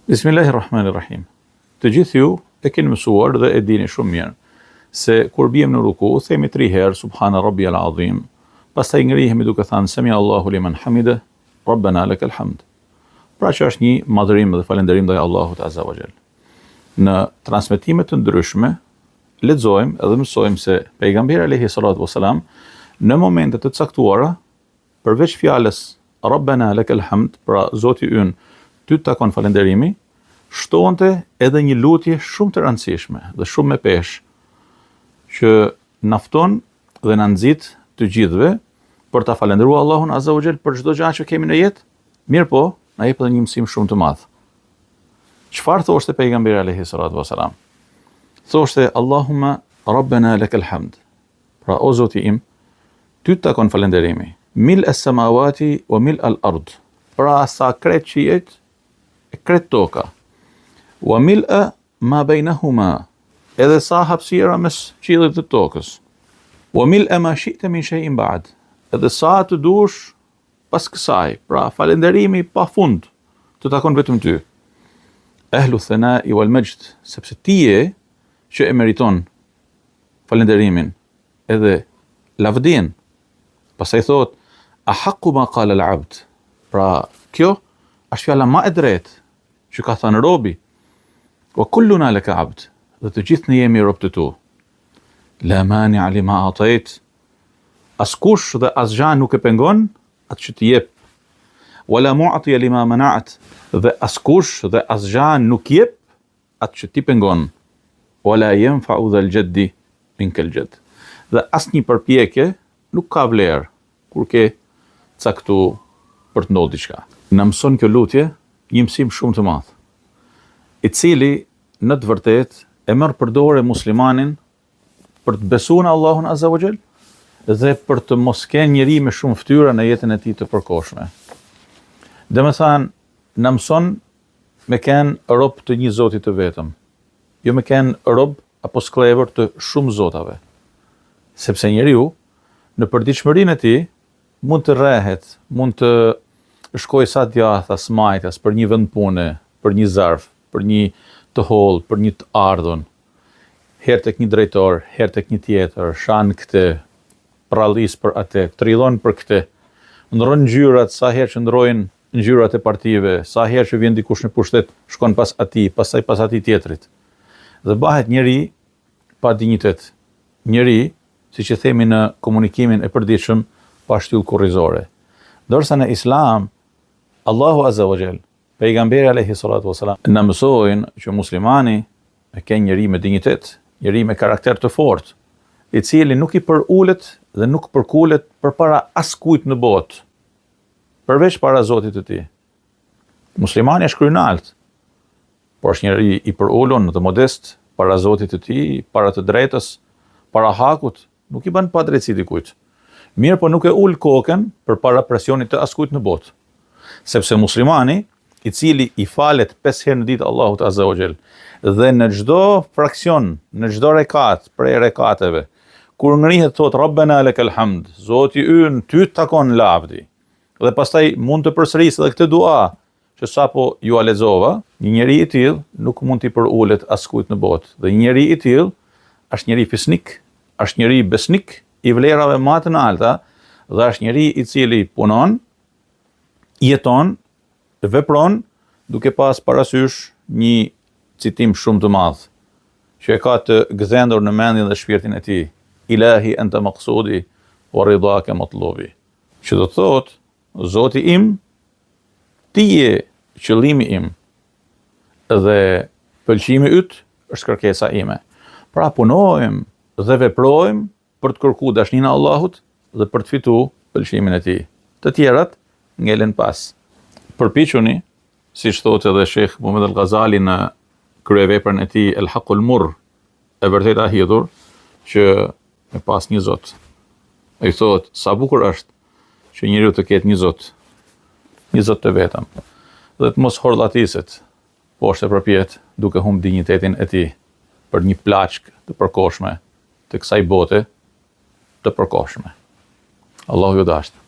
Bismillahirrahmanirrahim. Të gjithë ju e keni mësuar dhe e dini shumë mirë se kur bijem në ruku, themi 3 herë Subhana Rabbiyal Azim, pastaj ngrihemi duke thënë Sami Allahu liman hamide, Rabbana lakal hamd. Pra që është një madhërim dhe falënderim ndaj Allahut Azza wa Jall. Në transmetime të ndryshme lexojmë edhe mësojmë se pejgamberi alayhi salatu wasalam në momente të caktuara përveç fjalës Rabbana lakal hamd, pra Zoti ynë ty të takon falenderimi, shtonte edhe një lutje shumë të rëndësishme dhe shumë me peshë, që nafton dhe na nxit të gjithëve për ta falendëruar Allahun Azza wa Jall për çdo gjë që kemi në jetë, mirë po, na jep edhe një mësim shumë të madh. Çfarë thoshte pejgamberi alayhi salatu wasalam? Thoshte Allahumma Rabbana lakal hamd. Pra o Zoti im, ty të takon falenderimi. Mil as-samawati wa mil al-ard. Pra sa kret qiejt e kret toka. Wa mil'a ma bainahuma, edhe sa hapësira mes qiellit dhe tokës. Wa mil'a ma shi'ta min shay'in ba'd, edhe sa të dush pas kësaj. Pra falënderimi pafund të takon vetëm ty. Ahlu thana'i wal majd, sepse ti je që e meriton falënderimin edhe lavdin. Pastaj thot ahaqqu ma qala al-'abd. Pra kjo është fjala më e drejtë që ka thënë robi. Wa kulluna laka abd, dhe të gjithë ne jemi rob të tu. La mani'a lima atait, askush dhe asgjë nuk e pengon atë që të jep. Wala mu'ti lima mana'at, dhe askush dhe asgjë nuk jep atë që ti pengon. Wala yanfa'u dhal jaddi minkal jadd. Dhe asnjë përpjekje nuk ka vlerë kur ke caktu për të ndodhur diçka. Na mëson kjo lutje një mësim shumë të madh, i cili në të vërtetë e merr përdore muslimanin për të besuar në Allahun Azza wa Jall dhe për të mos kenë njeri me shumë fytyra në jetën e tij të përkohshme. Domethënë, na mëson me kenë rob të një Zoti të vetëm, jo me kenë rob apo sklever të shumë zotave. Sepse njeriu në përditshmërinë e tij mund të rrehet, mund të shkoj sa djatha, smajtas, për një vend pune, për një zarf, për një të holl, për një të ardhun, herë tek një drejtor, herë tek një tjetër, shan këtë, prallis për atë, trillon për këtë, ndron ngjyrat, sa herë që ndrojnë ngjyrat e partive, sa herë që vjen dikush në pushtet, shkon pas atij, pastaj pas atij tjetrit. Dhe bëhet njeri pa dinjitet, njeri, siç e themi në komunikimin e përditshëm, pa shtyllë kurrizore. Dorsa në Islam, Allahu Azza wa Jall, pejgamberi alayhi salatu wasalam, na mësojnë që muslimani e ka njeri me dinjitet, njeri me karakter të fortë, i cili nuk i përulet dhe nuk përkulet përpara askujt në botë, përveç para Zotit të tij. Muslimani është kryenalt, por është njeri i përulur, të modest para Zotit të tij, para të drejtës, para hakut, nuk i bën padrejtësi dikujt. Mirë, po nuk e ul kokën përpara presionit të askujt në botë. Sepse muslimani, i cili i falet 5 herë në ditë Allahut Azza wa Jall, dhe në çdo fraksion, në çdo rekat prej rekateve, kur ngrihet thot Rabbana lakal hamd, Zoti ynë ty takon lavdi. Dhe pastaj mund të përsërisë edhe këtë dua që sapo ju a lexova, një njeri i tillë nuk mund t'i përulet askujt në botë. Dhe një njeri i tillë është njeri fisnik, është njeri besnik, i vlerave më të larta, dhe është njeri i cili punon, jeton, vepron, duke pas parasysh një citim shumë të madh, që e ka të gëzendur në mendjen dhe shpirtin e tij. Ilahi anta maqsudi wa ridaka matlubi. Që do të thotë, Zoti im, ti je qëllimi im, dhe pëlqimi yt është kërkesa ime. Pra punojmë dhe veprojmë për të kërkuar dashninë e Allahut dhe për të fituar pëlqimin e tij. Të tjerat ngelen pas. Përpiquni, siç thotë edhe Sheikh Muhammad al-Ghazali në kryeveprën e tij El Haqqul Murr, e vërteta hidhur, që me pas një Zot. Ai thotë, sa bukur është që njeriu të ketë një Zot të vetëm, dhe të mos horllatiset poshtë e përpjet duke humbur dinjitetin e tij për një plaçk të përkohshme të kësaj bote të përkohshme. Allahu ju dashtë.